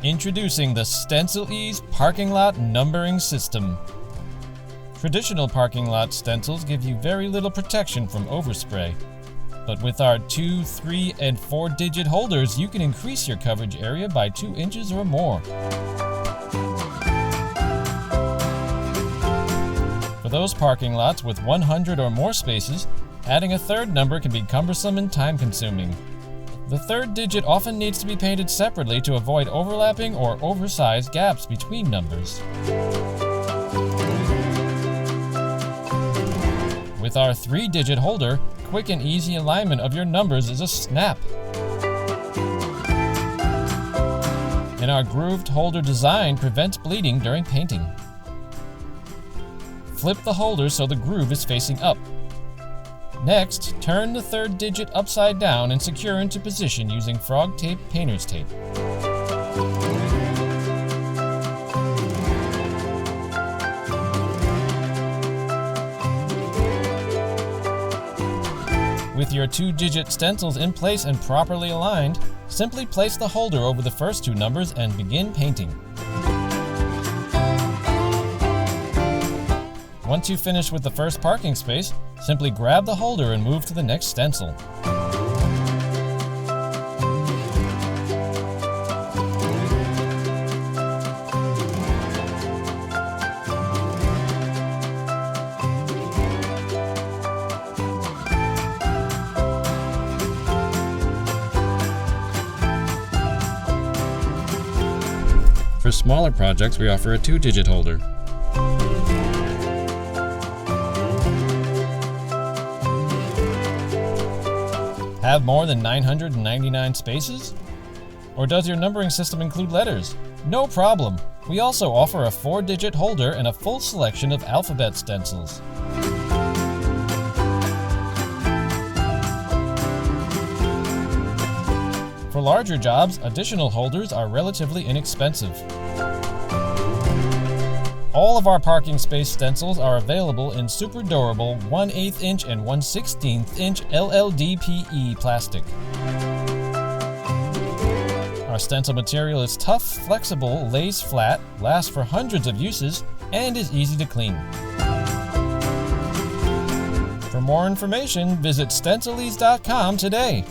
Introducing the Stencilease parking lot numbering system. Traditional parking lot stencils give you very little protection from overspray. But with our 2, 3, and 4-digit holders, you can increase your coverage area by 2 inches or more. For those parking lots with 100 or more spaces, adding a third number can be cumbersome and time-consuming. The third digit often needs to be painted separately to avoid overlapping or oversized gaps between numbers. With our 3-digit holder, quick and easy alignment of your numbers is a snap. And our grooved holder design prevents bleeding during painting. Flip the holder so the groove is facing up. Next, turn the third digit upside down and secure into position using frog tape painter's tape. With your 2-digit stencils in place and properly aligned, simply place the holder over the first 2 numbers and begin painting. Once you finish with the first parking space, simply grab the holder and move to the next stencil. For smaller projects, we offer a 2-digit holder. Have more than 999 spaces? Or does your numbering system include letters? No problem! We also offer a 4-digit holder and a full selection of alphabet stencils. For larger jobs, additional holders are relatively inexpensive. All of our parking space stencils are available in super durable 1/8 inch and 1/16 inch LLDPE plastic. Our stencil material is tough, flexible, lays flat, lasts for hundreds of uses, and is easy to clean. For more information, visit Stencilease.com today.